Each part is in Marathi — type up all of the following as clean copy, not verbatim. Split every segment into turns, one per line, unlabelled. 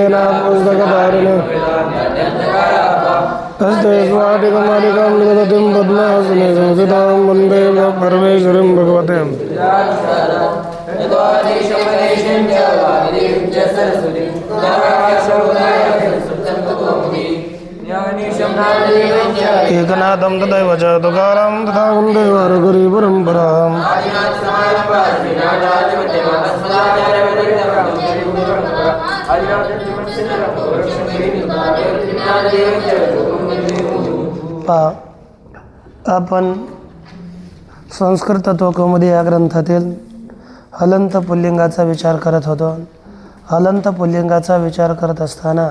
पुस्तकधारिणे हस्ते स्वाटिकमालिकां निगदिं पद्मासने संस्थितां वन्दे परमेश्वरीं भगवतीं एकनाथं तथैव च तुकारां तथा वन्दे वारकरी परम्पराम् आपण संस्कृत तत्वकौमुदी या ग्रंथातील हलंत पुल्लिंगाचा विचार करत होतो. हलंत पुल्लिंगाचा विचार करत असताना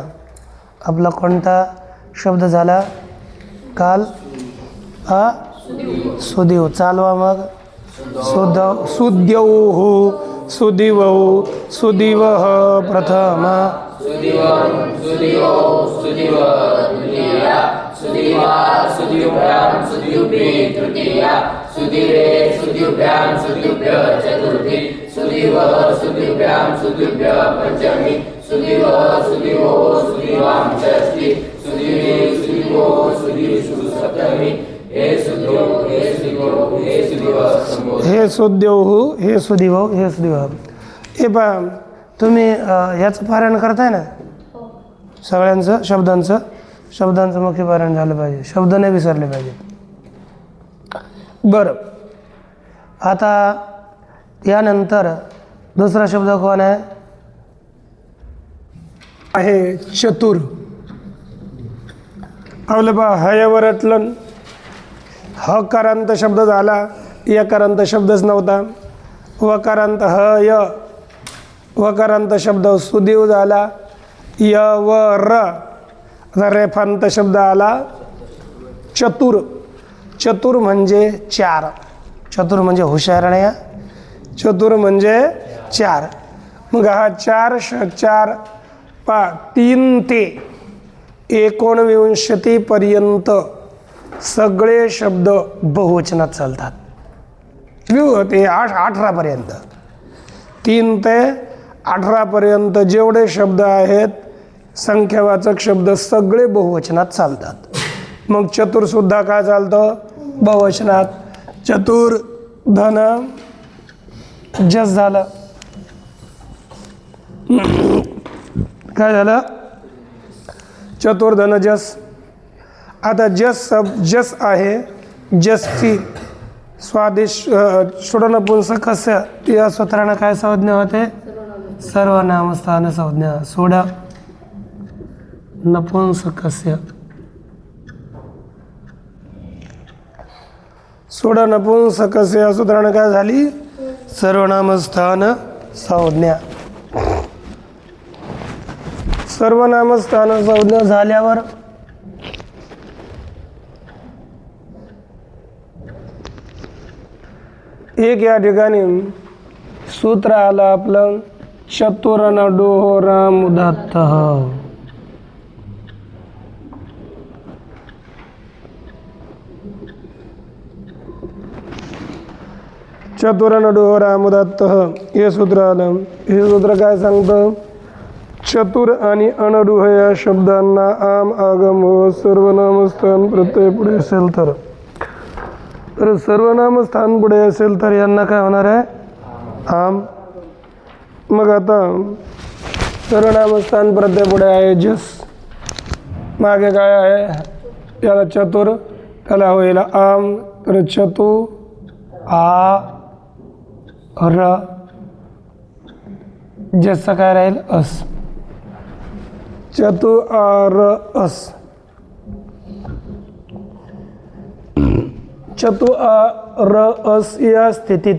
आपला कोणता शब्द झाला काल? सुदेव. चालवा मग. सुद्यौः सुदिवौ सुदिवः प्रथम हे सुद्यौः हे सुदिवौ हे सुदिवः. हे पहा तुम्ही याचं पारायण करताय ना सगळ्यांचं शब्दांचं मुख्य पारायण झालं पाहिजे. शब्द नाही विसरले पाहिजे. बरं, आता यानंतर दुसरा शब्द कोण आहे? चतुर. आपलं पहा हयवरटलन हकारांत शब्द झाला, यकारांत शब्दच नव्हता. वकारांत हय वकारांत शब्द सुदेव झाला. य व र रेफांत शब्द आला चतुर. चतुर म्हणजे चार. चतुर म्हणजे हुशार नाही. चतुर म्हणजे चार. मग हा चार 3 ते 29 पर्यंत सगळे शब्द बहुवचनात चालतात. ते 18 पर्यंत 3 ते 18 पर्यंत जेवढे शब्द आहेत संख्यावाचक शब्द सगळे बहुवचनात चालतात. मग चतुर सुद्धा काय चालतं? बहुवचनात. चतुर धन जस झालं. काय झालं? चतुर धन जस. आता जस आहे. जसची स्वादिष्ट षोडनपुंसकस्य या सूत्रानं काय संज्ञा होते? सर्वनामस्थान संज्ञा. सोड नपुंसकस्य. सोड नपुंसकस्य या सूत्रानं काय झाली? सर्वनामस्थान संज्ञा. सर्वनामस्थान संज्ञा झाल्यावर एक या ठिकाणी सूत्र आलं आपलं चतुरनडोहो रामुदात्तः. चतुरनडोहो रामुदात्तः हे सूत्र आलं. हे सूत्र काय सांगतं? चतुर आणि अनडुह या शब्दांना आम आगम हो सर्वनामस्थान प्रत्यय पुढे असेल तर सर्वनामस्थान पुढे असेल तर यांना काय होणार आहे? आम. मग आता सर्वनामस्थान प्रत्यय पुढे आहे जस. मागे काय आहे? याला चतुर, त्याला होईल आम. तर चतु आ र. जसं काय राहील? अस. चतु आ र अस. चतु आ र अस या स्थितीत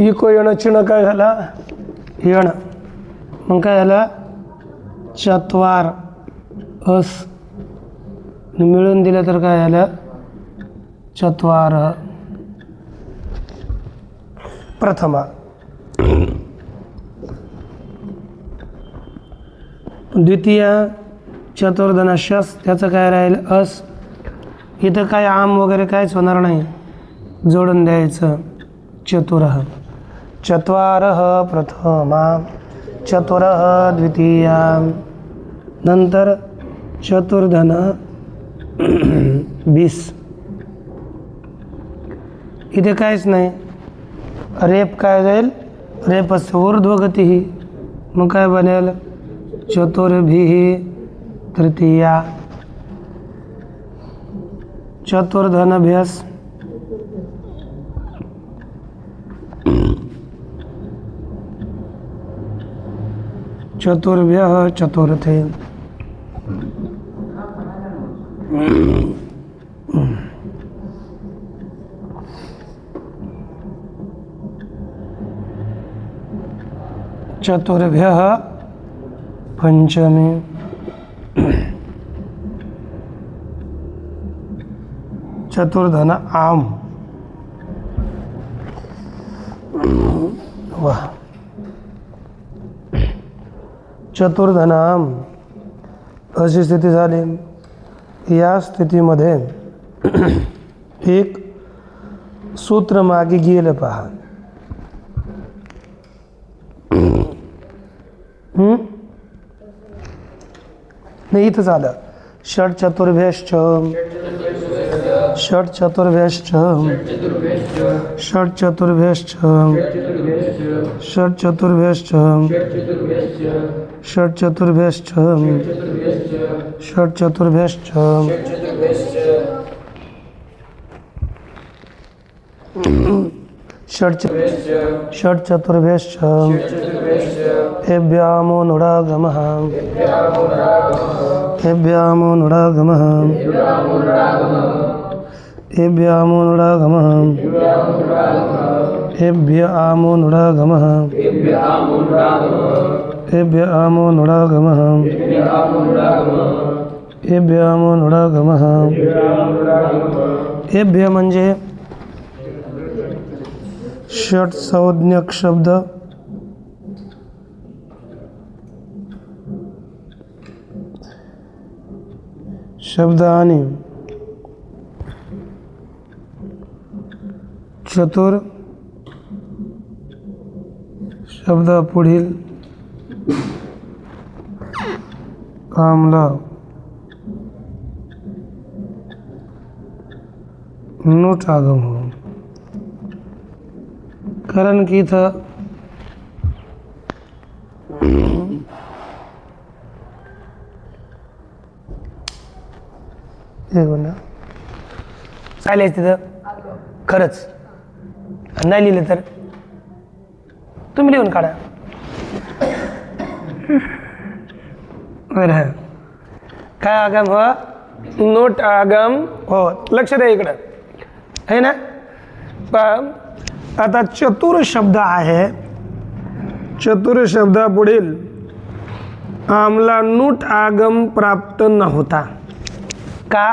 इको यण चिन्ह काय झाला? यण. मग काय झालं? चत्वार अस मिळून दिलं तर काय झालं? चत्वार. प्रथमा. द्वितीय चतुर्धनशस. त्याचं काय राहील? अस. इथं काय आम वगैरे काहीच होणार नाही. जोडून द्यायचं चतुरः. चत्वारः प्रथमा. चतुरः द्वितीया, नंतर चतुर्धन 20. इथे काहीच नाही, रेप काय जाईल, रेपस्य ऊर्ध्वगती, मग काय बनेल चतुर्भिः तृतीया, चतुर्धनभ्यस चतुर्भ्यः चतुर्थे, चतुर्भ्यः पंचमी, चतुर्धन आम, वाह, चतुर्धनाम अशी स्थिती झाली. या स्थितीमध्ये एक सूत्र मागे गेलं पहा. नाही, इथं झालं षट चतुर्भ्यश्च, षट चतुर्भ्यश्च, षट चतुर्भ्यश्च, षट चतुर्भ्यश्च, षट चतुर्भ्यश्च, षट चतुर्भ्यश्च, षट चतुर्भ्यश्च, एभ्यामो नुडागमः, एभ्यामो नुडागमः, एभ्यामो नुडागमः, एभ्यामो नुडागमः, एभ्यामो नुडागमः, एभ्यामो नुडागमः. एभ्य म्हणजे षट संज्ञक शब्द, शब्द आणि चतुर शब्द पुढील आम्ल नोट आगम हो. कारण की इथं काय लिहायचं तिथं, खरंच नाही लिहिलं तर तुम्ही लिहून काढा. बरं, काय आगम हो, नोट आगम हो. लक्ष द्या इकडं, आहे ना. पण आता चतुर शब्द आहे, चतुर शब्दापुढील आमला नूट आगम प्राप्त नव्हता. का?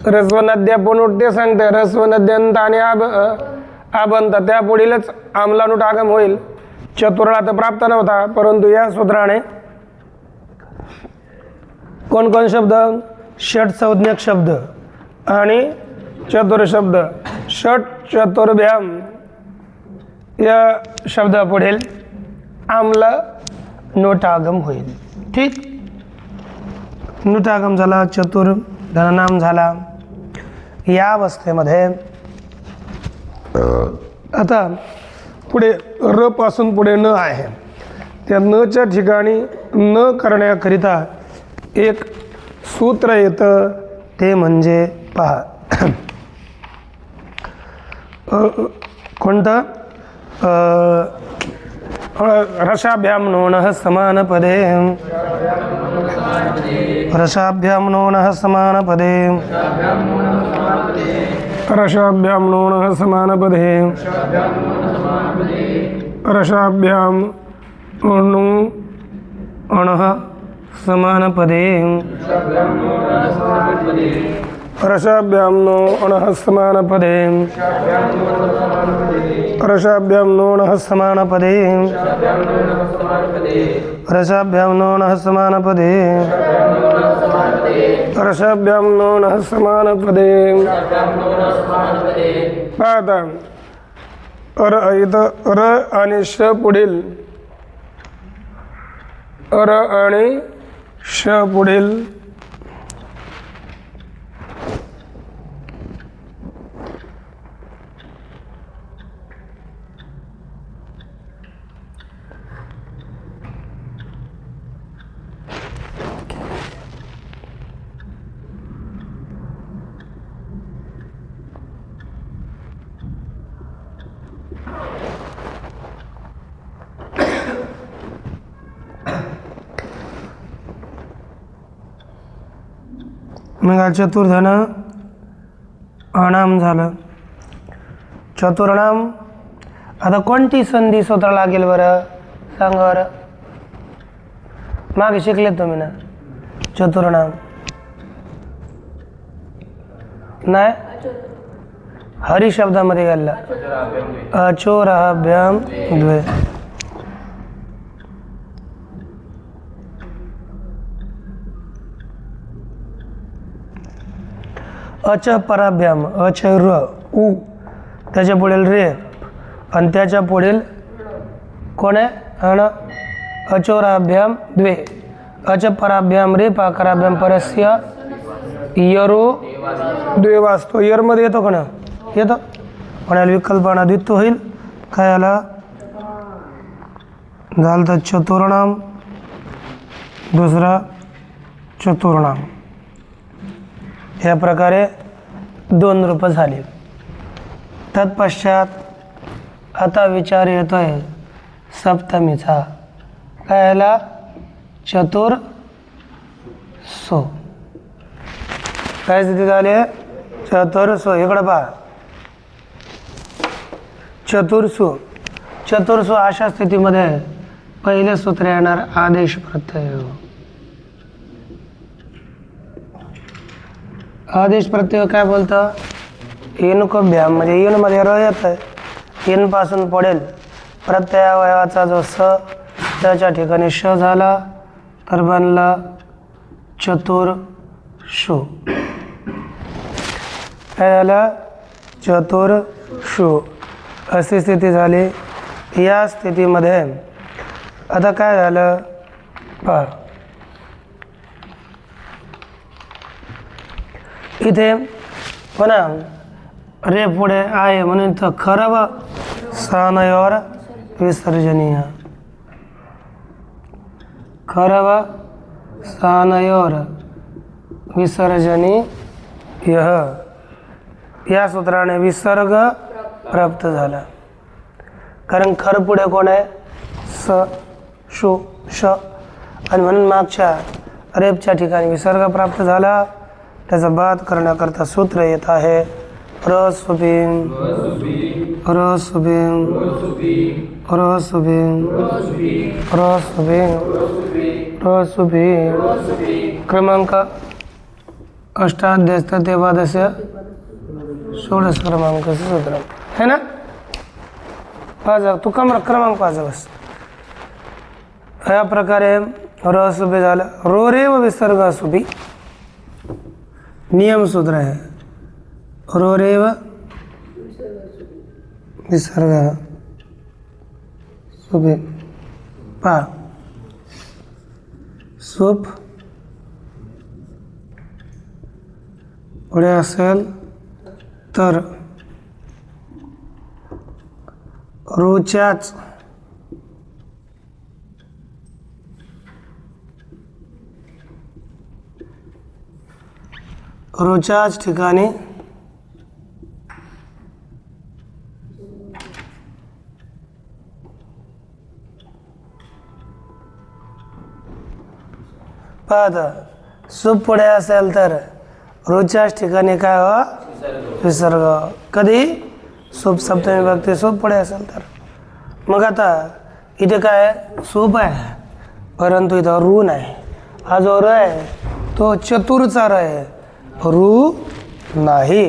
रस्वनद्या पण ते सांगते, रस्वनद्यंत आणि आबंत त्या पुढीलच आमला नूट आगम होईल. चतुरला तर प्राप्त नव्हता, परंतु या सूत्राने कोण कोण शब्द, षट संज्ञक शब्द आणि चतुर शब्द, षट चतुर्भ्याम या शब्द पुढील आमला नोटागम होईल. ठीक, नोटागम झाला, चतुर धननाम झाला. या अवस्थेमध्ये आता पुढे र पासून पुढे न आहे, त्या नच्या ठिकाणी न करण्याकरिता एक सूत्र येतं, ते म्हणजे पहा कोणतं, रसाभ्याम नोणः समानपदे, रसाभ्याम नोणः समानपदे, रसाभ्याम नोणः समानपदे, रसाभ्याम णु अणः समानपदे, रसाभ्याम नो अणः समानपदे, रसाभ्याम नोणः समानपदे, रसाभ्याम नोणः समानपदे, रसाभ्याम नोणः समानपदे. पाहता इथं र आणि श पुढील अर आणि श पुढील मग चतुर्धन अनाम झालं. चतुर्णाम आता कोणती संधी सूत्र लागेल बरं सांगा बरं. मागे शिकले तुम्ही ना चतुर्णाम नाही हरी शब्दामध्ये गेला अचोराभ्याम द्वे. अच पराभ्याम अच र उ त्याच्या पुढील रे आणि त्याच्या पुढील कोण आहे अण अचोराभ्याम द्वे. अच पराभ्याम रे पाकराभ्याम परस्य यरो द्वे वाचतो. यरमध्ये येतो का ना येतो पण याला विकल्पना द्वित्व होईल काय याला झालं तर चतुर्णाम दुसरा चतुर्णाम. या प्रकारे दोन रूप झाली. तत्पश्चात आता विचार येतोय सप्तमीचा काय याला चतुर्सो. काय स्थिती झाली चतुर्सो. इकडं पहा चतुर्सो. चतुर्सो अशा स्थितीमध्ये पहिले सूत्र येणार आदेश प्रत्यय. आदेश प्रत्यय काय बोलतं इन को भ्याम म्हणजे इन मध्ये र येत आहे. इन पासून पडेल प्रत्ययावयवाचा जो स त्याच्या ठिकाणी श झाला तर बनला चतुर्षु. काय झालं चतुर्षु अशी स्थिती झाली. या स्थितीमध्ये आता काय झालं पहा इथे पुन्हा रे पुढे आहे म्हणून तर खरं व सानयोर विसर्जनीय. खरं व सानयोर विसर्जनीय या सूत्राने विसर्ग प्राप्त झाला. कारण खर पुढे कोण आहे स शु श आणि म्हणून मागच्या रेपच्या ठिकाणी विसर्ग प्राप्त झाला. त्याचा बाद करण्याकरता सूत्र येत आहे रसुबिंग रसुबिंग रसुबिंग रसुबिंग रसुबिंग. क्रमांक अष्टाध्याय ते वादस्य षोडश क्रमांकाचं सूत्र है ना. पाच तू क्रमांक पाच बस. या प्रकारे रसुबी झालं. रोरेव विसर्ग असुबी नियम सूत्र आहे. रोरेव विसर्ग सुबे पा सुप पुढे असेल तर रोच्याच रोच्याच ठिकाणी पाहता सूप पुढे असेल तर रोच्याच ठिकाणी काय हो विसर्ग. कधी सूप सप्तमी विभक्ती सूप पुढे असेल तर. मग आता इथे काय सूप आहे परंतु इथं रू नाही. हा जो र आहे तो चतुरचा र आहे रू नाही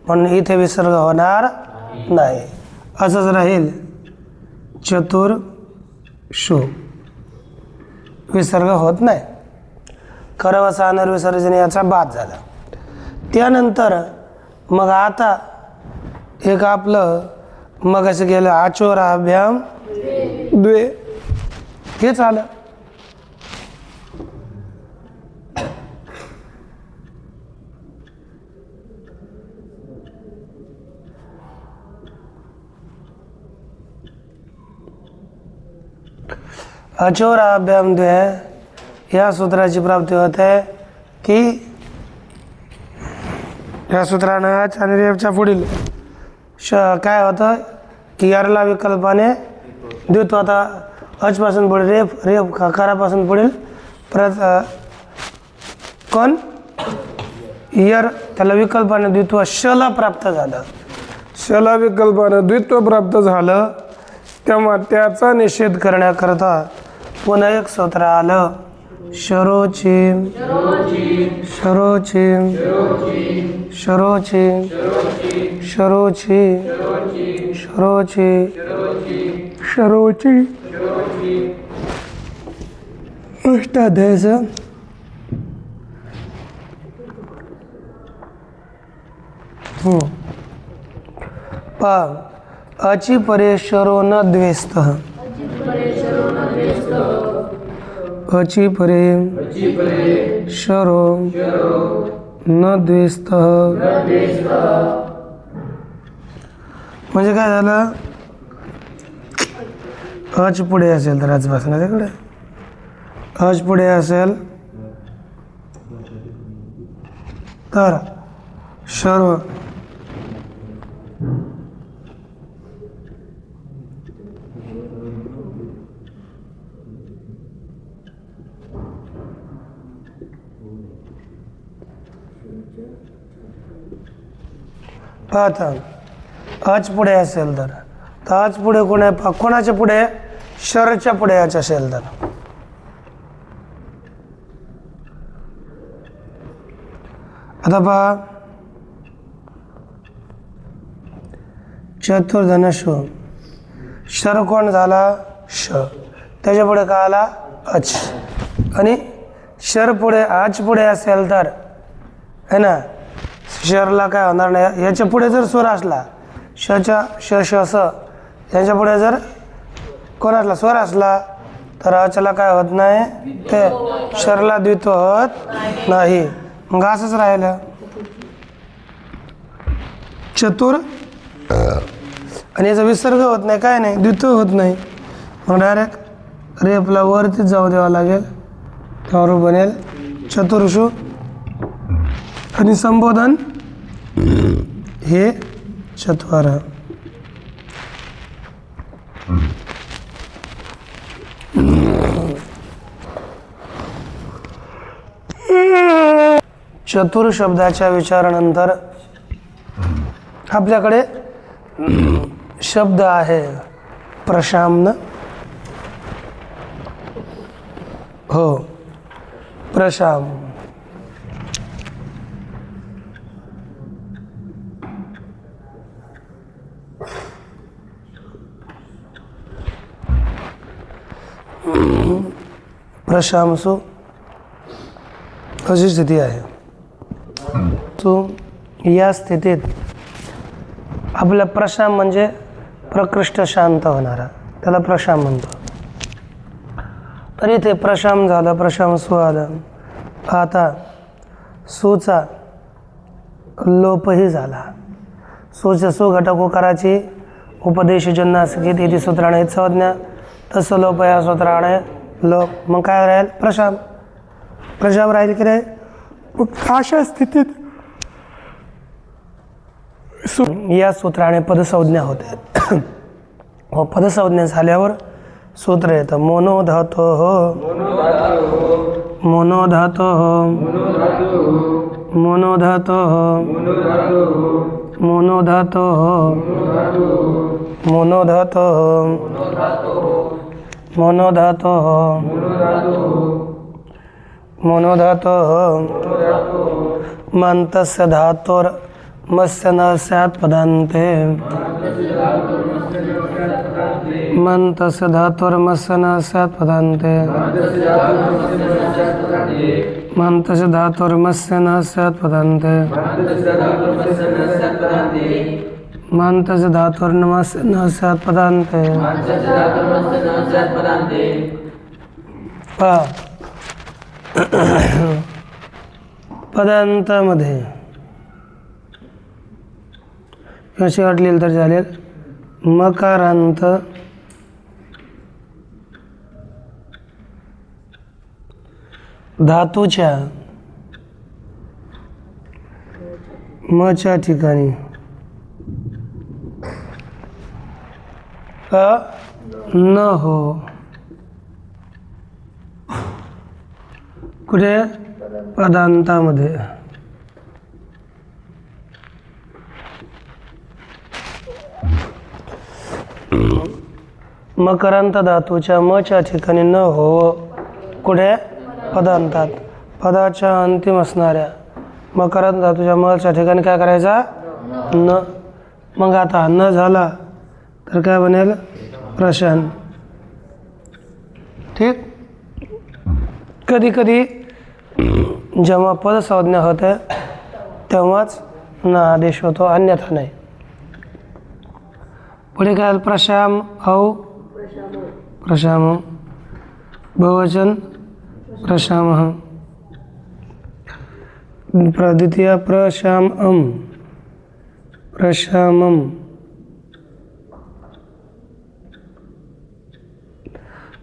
म्हणून इथे विसर्ग होणार नाही. असंच राहील चतुर्षु विसर्ग होत नाही. करवसानर विसर्जन याचा बाद झाला. त्यानंतर मग आता एक आपलं मग असं गेलं आचोराभ्याम द्वे हेच आलं. अचोराभ्याम द्वे या सूत्राची प्राप्ती होते की या सूत्रानं अच आणि रेफच्या पुढील काय होतं की यारला विकल्पाने द्वित्व. आता अचपासून पुढे रेफ रेफ कारापासून पुढील परत कोण यर त्याला विकल्पाने द्वित्व शला प्राप्त झालं. शला विकल्पानं द्वित्व प्राप्त झालं तेव्हा त्याचा निषेध करण्याकरता पुन्हा एक सूत्र आलं. शरोची शरोची शरोची शरोची शरोची शरोची अष्टाध्यायचं अचि परेशरो न द्वेस्त. अचि परे शरो न द्वेस्त म्हणजे काय झालं. अच पुढे असेल तर आजपासून तिकडे अच पुढे असेल तर शरो पाहता अच पुढे असेल तर अच पुढे कोणाच्या पुढे शरच्या पुढे अच असेल तर आता पहा चतुर्धनशु शर कोण झाला श त्याच्या पुढे काय आला अच आणि शर पुढे अच पुढे असेल तर है ना शरला काय होणार नाही. याच्या पुढे जर स्वर असला शच्या श श स यांच्या पुढे जर कोण असला स्वर असला तर अचला काय होत नाही ते शरला द्वित्व होत नाही. मग असंच राहिलं चतुर आणि याचा विसर्ग होत नाही काय नाही द्वित्व होत नाही. मग डायरेक्ट रेफला वरतीच जाऊ द्यावं लागेल त्यावर बनेल चतुर्षु आणि संबोधन हे चत्वार. चतुर शब्दाच्या विचारानंतर आपल्याकडे शब्द आहे प्रशाम्न. हो प्रशाम प्रशामसु अशी स्थिती आहे. सो या स्थितीत आपला प्रशाम म्हणजे प्रकृष्ट शांत होणारा त्याला प्रशाम म्हणतो. तर इथे प्रशाम झालं प्रशाम सु आलं. आता सुचा लोपही झाला. सुच्या सुघटक उकाराची उपदेशजन्नासकीत इति सूत्राने संज्ञा तसं लोप या सूत्राने लोप. मग काय राहील प्रशाम प्रशाम राहील की नाही. अशा स्थितीत या सूत्राने पदसंज्ञा होते. व पदसंज्ञा झाल्यावर सूत्र येतं मोनोधातो हो मोनोधातो हो मोनोधातो हो मोनोधातो हो मोनोधातो हो मोनोधातो हो मोनोधातो हो मंतस्य धातोर मत्स्य न स्यात् पदान्ते मंतस्य धातोर्मत्स्य न स्यात् पदान्ते मंतस्य धातोर्मत्स्य न स्यात् पदान्ते मंतस्य धातोर्मत्स्य न स्यात् पदान्ते. पदांतामध्ये कशी अट लिहिलं तर चालेल. मकारांत धातूच्या मच्या ठिकाणी न हो. कुठे? पदांतामध्ये. मकरांत धातूच्या मच्या ठिकाणी न हो. कुठे? पदांतात. पदाच्या अंतिम असणाऱ्या मकरांत धातूच्या मच्या ठिकाणी काय करायचा? न. मग आता न झाला तर काय बनेल? प्रश्न. ठीक. कधी कधी जेव्हा पदसंज्ञा होते तेव्हाच न आदेश होतो, अन्यथा नाही. पुढे काय? प्रशाम औ प्रशाम. बहुवचन प्रशामः. द्वितीय प्रशामं प्रशामं.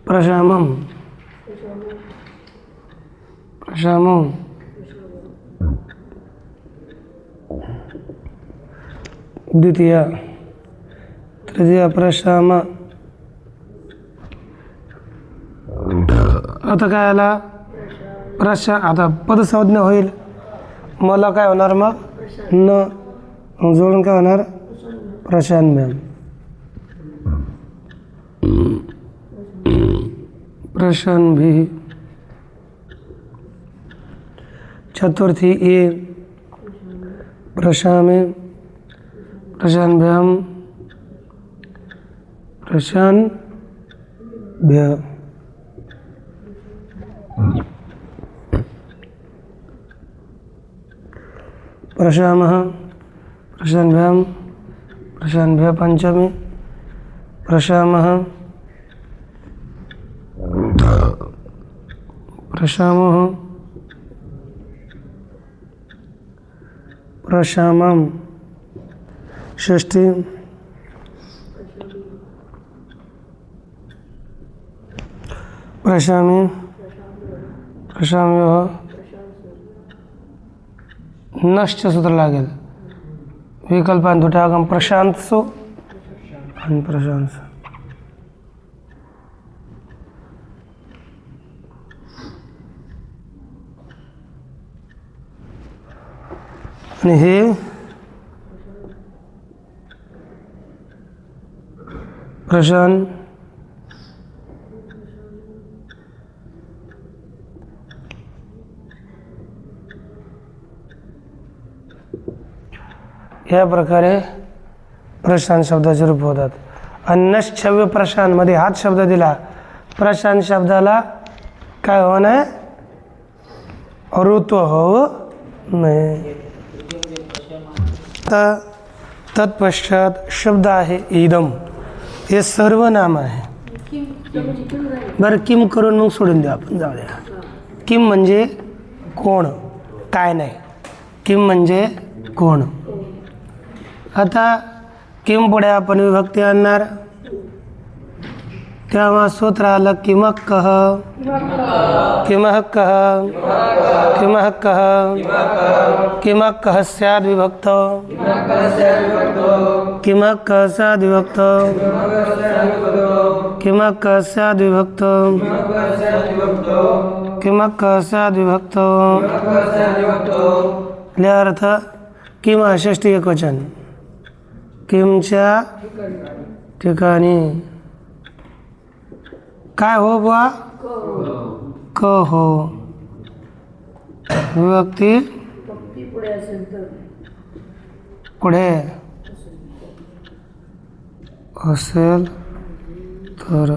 प्रशामं प्रशामं. द्वितीय. तृतीय प्रशाम. आता काय आला? आता पदसंज्ञा होईल, मला काय होणार? मग न. मग जोडून काय होणार? प्रशाम्य. प्रशान्भिः. चतुर्थी ए प्रशामे प्रशान्भ्यां प्रशान्भ्य. प्रशामः प्रशान्भ्यां प्रशान्भ्य. पंचमी प्रशामः प्रशामः प्रशामं. षष्ठी प्रशामी प्रशाम्योः. नश्च सूत्र लागेल. विकल्पान दुटागम प्रशांतसु आणि प्रशांत. आणि हे प्रशांत या प्रकारे प्रशांत शब्दाचे रूप होतात. अन्नच्छव्य प्रशांत मध्ये हाच शब्द दिला. प्रशांत शब्दाला काय हो नये? ऋत्व हो नये. तत्पश्चात शब्द आहे इदम. हे सर्वनाम आहे. बरं, किम करून मग सोडून द्या, आपण जाऊ द्या. किम म्हणजे कोण, काय नाही. किम म्हणजे कोण. आता किम पुढे आपण विभक्ती आणणार, तेव्हा सूत्र आलं किमः कः किमः कः किमः कः किमः कः स्याद् विभक्त किमः कः स्याद् विभक्त किमः कः स्याद् विभक्त किमः कः स्याद् विभक्त. अर्थ किम षष्ठी एकवचन. किमच्या ठिकाणी काय हो बुवा? क हो. विभक्ती पुढे असेल तर.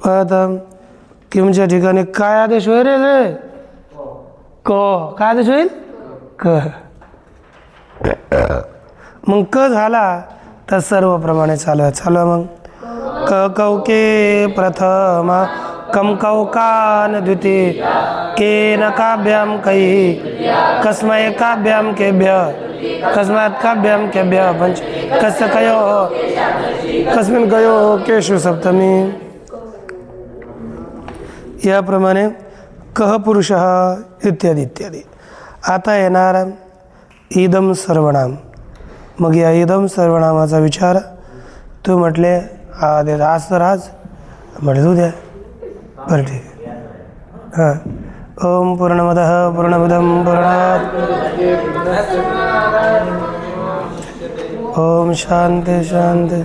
आता किमच्या ठिकाणी काय आदेश होईल रे? क. काय आदेश होईल? क. मग क झाला तर सर्व प्रमाणे चालू आहे. चालू आहे मग क कौके प्रथम कम कौकान द्वितीय केन काभ्याम कैः कस्मै काभ्याम केभ्य कस्मात् काभ्यां केभ्यः पंच कस्य कयोः कस्मिन् कयोः केषु सप्तमी. याप्रमाणे कः पुरुषः इत्यादी इत्यादी. आता येणार इदम सर्वनाम. मग या इदम सर्वनामाचा विचार तू म्हटले आज तर आज म्हटले उद्या. बरं ठीक आहे. हां. ओम पूर्णमदः पूर्णमिदं पूर्णात्. ओम शांती शांती.